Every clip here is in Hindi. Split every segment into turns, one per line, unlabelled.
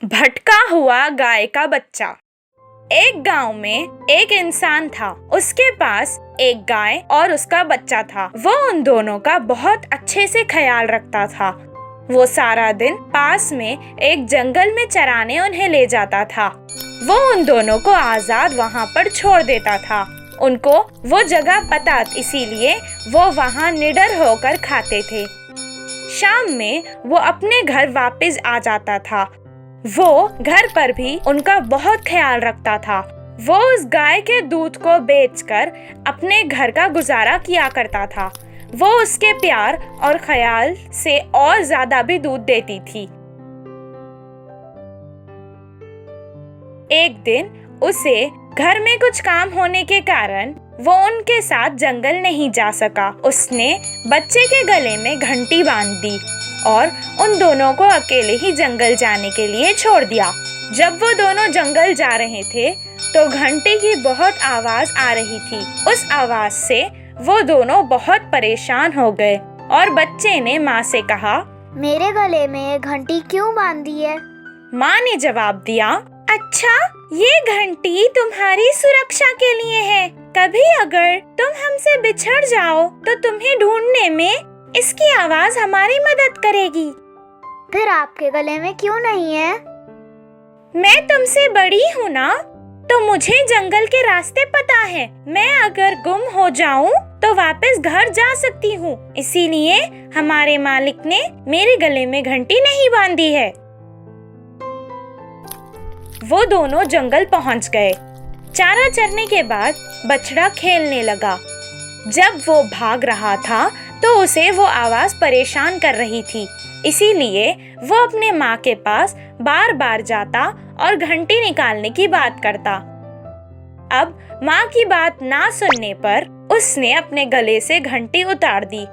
भटका हुआ गाय का बच्चा। एक गांव में एक इंसान था। उसके पास एक गाय और उसका बच्चा था। वो उन दोनों का बहुत अच्छे से ख्याल रखता था। वो सारा दिन पास में एक जंगल में चराने उन्हें ले जाता था। वो उन दोनों को आजाद वहाँ पर छोड़ देता था। उनको वो जगह पता, इसीलिए वो वहाँ निडर होकर खाते थे। शाम में वो अपने घर वापस आ जाता था। वो घर पर भी उनका बहुत ख्याल रखता था। वो उस गाय के दूध को बेचकर अपने घर का गुजारा किया करता था। वो उसके प्यार और ख्याल से और ज्यादा भी दूध देती थी। एक दिन उसे घर में कुछ काम होने के कारण वो उनके साथ जंगल नहीं जा सका। उसने बच्चे के गले में घंटी बांध दी और उन दोनों को अकेले ही जंगल जाने के लिए छोड़ दिया। जब वो दोनों जंगल जा रहे थे तो घंटी की बहुत आवाज आ रही थी। उस आवाज से वो दोनों बहुत परेशान हो गए और बच्चे ने माँ से कहा,
मेरे गले में ये घंटी क्यों बांध दी है?
माँ ने जवाब दिया, अच्छा, ये घंटी तुम्हारी सुरक्षा के लिए है। कभी अगर तुम हमसे बिछड़ जाओ तो तुम्हें ढूंढने में इसकी आवाज हमारी मदद करेगी।
फिर आपके गले में क्यों नहीं है?
मैं तुमसे बड़ी हूँ ना, तो मुझे जंगल के रास्ते पता है। मैं अगर गुम हो जाऊँ तो वापस घर जा सकती हूँ। इसीलिए हमारे मालिक ने मेरे गले में घंटी नहीं बांधी है। वो दोनों जंगल पहुँच गए। चारा चरने के बाद बछड़ा खेलने लगा। जब वो भाग रहा था तो उसे वो आवाज परेशान कर रही थी। इसीलिए वो अपने माँ के पास बार बार जाता और घंटी निकालने की बात करता। अब माँ की बात ना सुनने पर उसने अपने गले से घंटी उतार दी।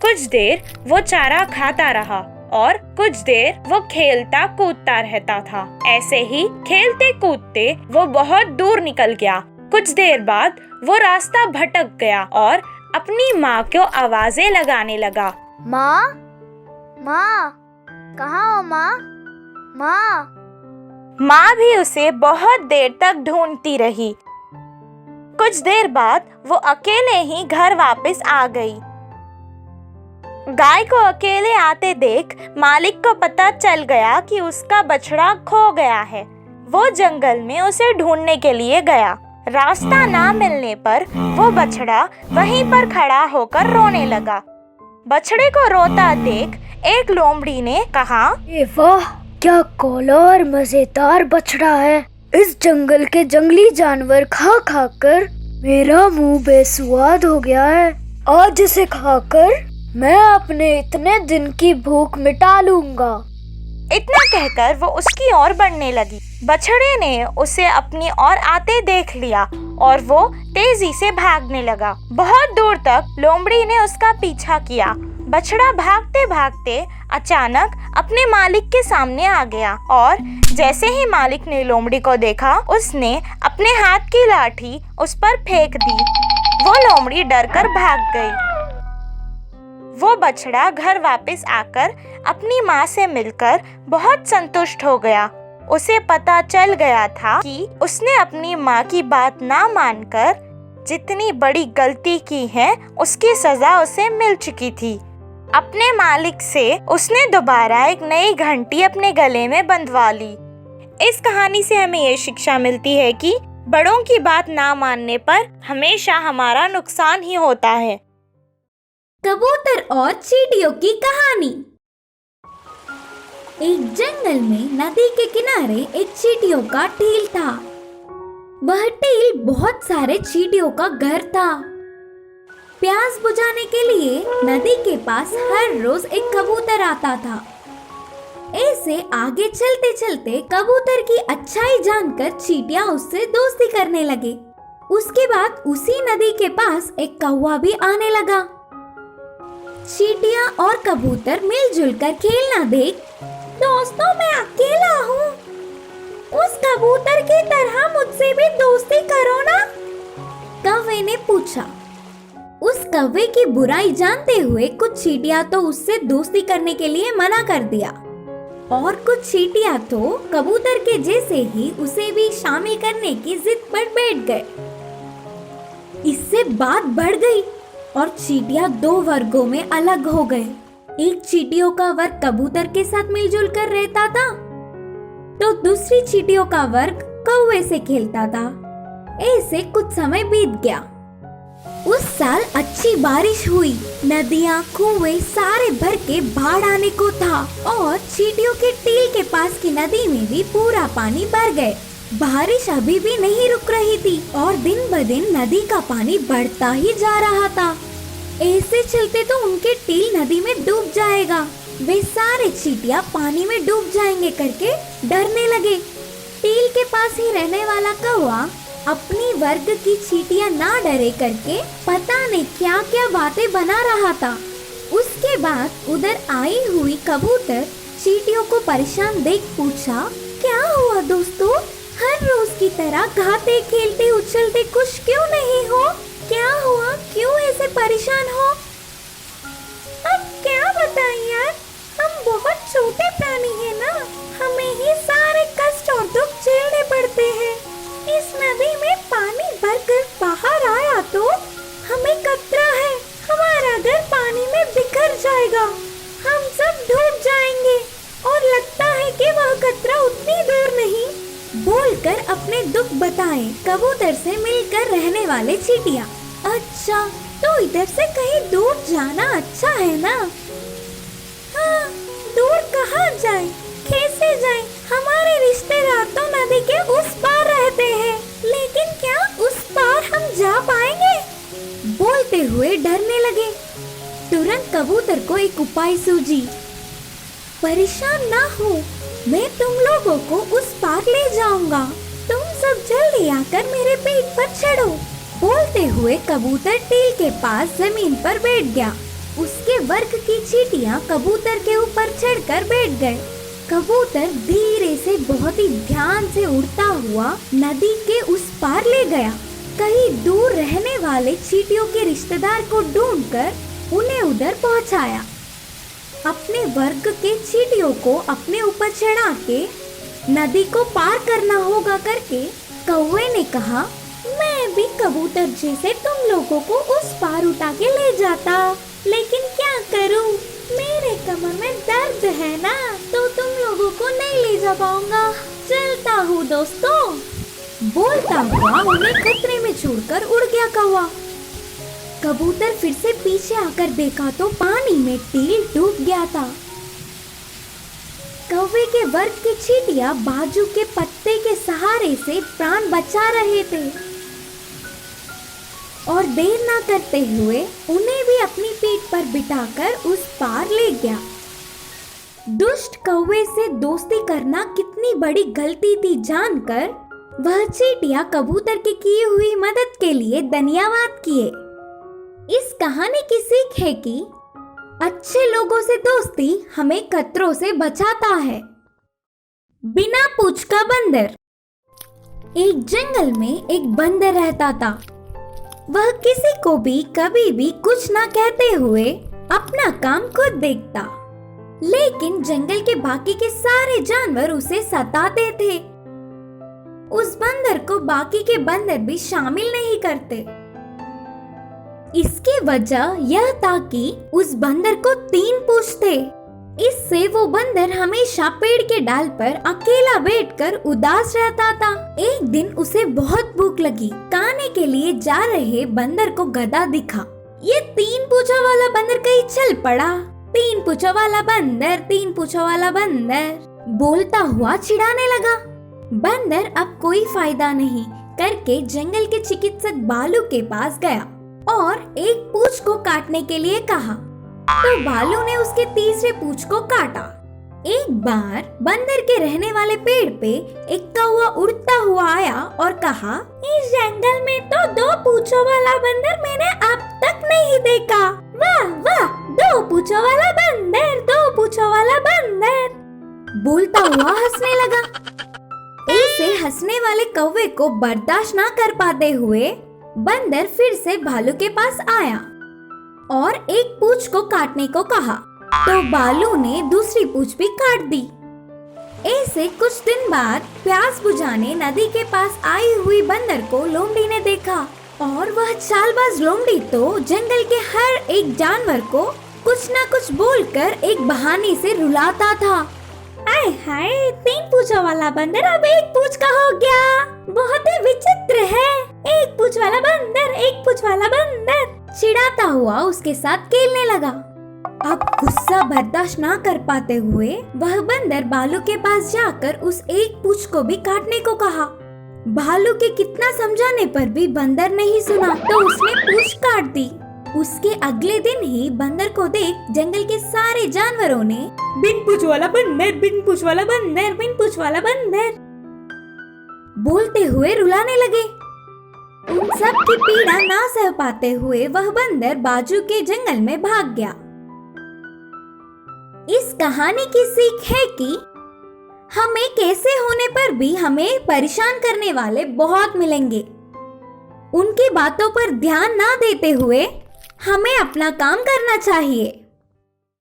कुछ देर वो चारा खाता रहा और कुछ देर वो खेलता कूदता रहता था। ऐसे ही खेलते कूदते वो बहुत दूर निकल गया। कुछ देर बाद वो रास्ता भटक गया और अपनी माँ को आवाजें लगाने लगा।
माँ, माँ, कहाँ हो माँ? माँ।
माँ भी उसे बहुत देर तक ढूंढती रही। कुछ देर बाद वो अकेले ही घर वापस आ गई। गाय को अकेले आते देख मालिक को पता चल गया कि उसका बछड़ा खो गया है। वो जंगल में उसे ढूंढने के लिए गया। रास्ता ना मिलने पर वो बछड़ा वहीं पर खड़ा होकर रोने लगा। बछड़े को रोता देख एक लोमड़ी ने कहा,
वाह, क्या कौला और मजेदार बछड़ा है। इस जंगल के जंगली जानवर खा खा कर मेरा मुंह बेसुआद हो गया है। आज इसे खाकर मैं अपने इतने दिन की भूख मिटा लूंगा।
इतना कहकर वो उसकी ओर बढ़ने लगी। बछड़े ने उसे अपनी ओर आते देख लिया और वो तेजी से भागने लगा। बहुत दूर तक लोमड़ी ने उसका पीछा किया। बछड़ा भागते भागते अचानक अपने मालिक के सामने आ गया और जैसे ही मालिक ने लोमड़ी को देखा, उसने अपने हाथ की लाठी उस पर फेंक दी। वो लोमड़ी डरकर भाग गई। वो बछड़ा घर वापस आकर अपनी माँ से मिलकर बहुत संतुष्ट हो गया। उसे पता चल गया था कि उसने अपनी माँ की बात ना मानकर जितनी बड़ी गलती की है, उसकी सजा उसे मिल चुकी थी। अपने मालिक से उसने दोबारा एक नई घंटी अपने गले में बंधवा ली। इस कहानी से हमें ये शिक्षा मिलती है कि बड़ों की बात ना मानने पर हमेशा हमारा नुकसान ही होता है।
कबूतर और चींटियों की कहानी। एक जंगल में नदी के किनारे एक चींटियों का टील था। वह टील बहुत सारे चींटियों का घर था। प्यास बुझाने के लिए नदी के पास हर रोज एक कबूतर आता था। ऐसे आगे चलते चलते कबूतर की अच्छाई जानकर चींटियां उससे दोस्ती करने लगे। उसके बाद उसी नदी के पास एक कौवा भी आने लगा। चींटियां और कबूतर मिलजुल कर खेलना देख, दोस्तों मैं अकेला हूँ, उस कबूतर की तरह मुझसे भी दोस्ती करो ना, कौवे ने पूछा। उस कौवे की बुराई जानते हुए कुछ चींटियां तो उससे दोस्ती करने के लिए मना कर दिया और कुछ चींटियां तो कबूतर के जैसे ही उसे भी शामिल करने की जिद पर बैठ गए। इससे बात बढ़ गई और चींटियां दो वर्गों में अलग हो गए। एक चींटियों का वर्ग कबूतर के साथ मिलजुल कर रहता था, तो दूसरी चींटियों का वर्ग कौवे से खेलता था। ऐसे कुछ समय बीत गया। उस साल अच्छी बारिश हुई, नदियाँ कुएं सारे भर के बाढ़ आने को था और चींटियों के टील के पास की नदी में भी पूरा पानी भर गए। बारिश अभी भी नहीं रुक रही थी और दिन ब दिन नदी का पानी बढ़ता ही जा रहा था। ऐसे चलते तो उनके टील नदी में डूब जाएगा। वे सारे चींटियां पानी में डूब जाएंगे करके डरने लगे। टील के पास ही रहने वाला कौवा अपनी वर्ग की चींटियां ना डरे करके पता नहीं क्या क्या बातें बना रहा था। उसके बाद उधर आई हुई कबूतर चींटियों को परेशान देख पूछा, क्या हुआ दोस्तों? हर रोज की तरह गाते खेलते उछलते खुश क्यों नहीं हो? क्या हुआ? क्यों ऐसे परेशान हो? अब क्या बताएं यार, हम बहुत छोटे प्राणी हैं ना, हमें ही सारे कष्ट और दुख झेलने पड़ते हैं। इस नदी में पानी भरकर बाहर आया तो हमें खतरा है, हमारा घर पानी में बिखर जाएगा, हम सब डूब जाएंगे और लगता है कि वह खतरा उतनी दूर नहीं। बोलकर अपने दुख बताए कबूतर से मिलकर रहने वाले चींटियां। अच्छा, तो इधर से कहीं दूर जाना अच्छा है ना? हाँ, दूर कहाँ जाए, कैसे जाए? हमारे रिश्तेदार तो नदी के उस पार रहते हैं, लेकिन क्या उस पार हम जा पाएंगे? बोलते हुए डरने लगे। तुरंत कबूतर को एक उपाय सूझी। परेशान ना हो, मैं तुम लोगों को उस पार ले जाऊंगा, तुम सब जल्दी आकर मेरे पेट पर चढ़ो। बोलते हुए कबूतर टील के पास जमीन पर बैठ गया। उसके वर्ग की चींटियां कबूतर के ऊपर चढ़कर बैठ गए। कबूतर धीरे से बहुत ही ध्यान से उड़ता हुआ नदी के उस पार ले गया। कहीं दूर रहने वाले चींटियों के रिश्तेदार को ढूंढकर उन्हें उधर पहुंचाया। अपने वर्ग के चींटियों को अपने ऊपर चढ़ा के नदी को पार करना होगा करके कौवे ने कहा, मैं भी कबूतर जैसे तुम लोगों को उस पार उठा के ले जाता, लेकिन क्या करूं, मेरे कमर में दर्द है ना, तो तुम लोगों को नहीं ले जा पाऊंगा, चलता हूँ दोस्तों। बोलता हुआ उन्हें खतरे में छोड़कर उड़ गया कौवा। कबूतर फिर से पीछे आकर देखा तो पानी में टील डूब गया था। कौवे के वर्ग की चींटियां बाजू के पत्ते के सहारे से प्राण बचा रहे थे और देर ना करते हुए उन्हें भी अपनी पीठ पर बिठाकर उस पार ले गया। दुष्ट कौवे से दोस्ती करना कितनी बड़ी गलती थी जानकर वह चींटियां कबूतर की हुई मदद के लिए धन्यवाद किए। इस कहानी की सीख है कि अच्छे लोगों से दोस्ती हमें खतरों से बचाता है। बिना पूंछ का बंदर। एक जंगल में एक बंदर रहता था। वह किसी को भी कभी भी कुछ ना कहते हुए अपना काम खुद देखता, लेकिन जंगल के बाकी के सारे जानवर उसे सताते थे। उस बंदर को बाकी के बंदर भी शामिल नहीं करते। इसकी वजह यह था कि उस बंदर को 3 पूंछ थे। इससे वो बंदर हमेशा पेड़ के डाल पर अकेला बैठकर उदास रहता था। एक दिन उसे बहुत भूख लगी। खाने के लिए जा रहे बंदर को गधा दिखा। ये 3 पूंछों वाला बंदर कहीं चल पड़ा। 3 पूंछों वाला बंदर, 3 पूंछों वाला बंदर बोलता हुआ चिढ़ाने लगा। बंदर अब कोई फायदा नहीं करके जंगल के चिकित्सक बालू के पास गया और एक पूंछ को काटने के लिए कहा, तो बालू ने उसके तीसरे पूंछ को काटा। एक बार बंदर के रहने वाले पेड़ पे एक कौवा उड़ता हुआ आया और कहा, इस जंगल में तो 2 पूंछों वाला बंदर मैंने अब तक नहीं देखा। वाह वाह, 2 पूंछों वाला बंदर, 2 पूंछों वाला बंदर बोलता हुआ हंसने लगा। ऐसे हंसने वाले कौवे को बर्दाश्त ना कर पाते हुए बंदर फिर से भालू के पास आया और एक पूंछ को काटने को कहा, तो भालू ने दूसरी पूंछ भी काट दी। ऐसे कुछ दिन बाद प्यास बुझाने नदी के पास आई हुई बंदर को लोमड़ी ने देखा और वह चालबाज लोमड़ी तो जंगल के हर एक जानवर को कुछ न कुछ बोलकर एक बहाने से रुलाता था। आय हाय, 3 पूंछों वाला बंदर अब 1 पूंछ का हो गया, बहुत ही विचित्र है। 1 पूंछ वाला बंदर, 1 पूंछ वाला बंदर चिढ़ाता हुआ उसके साथ खेलने लगा। अब गुस्सा बर्दाश्त ना कर पाते हुए वह बंदर भालू के पास जाकर उस 1 पूंछ को भी काटने को कहा। भालू के कितना समझाने पर भी बंदर नहीं सुना तो उसने पूंछ काट दी। उसके अगले दिन ही बंदर को देख जंगल के सारे जानवरों ने बिन पूंछ वाला बंदर, बिन पूंछ वाला बंदर, बिन पूंछ वाला बंदर बोलते हुए रुलाने लगे। उन सब की पीड़ा ना सह पाते हुए वह बंदर बाजू के जंगल में भाग गया। इस कहानी की सीख है कि हमें कैसे होने पर भी हमें परेशान करने वाले बहुत मिलेंगे। उनकी बातों पर ध्यान ना देते हुए हमें अपना काम करना चाहिए।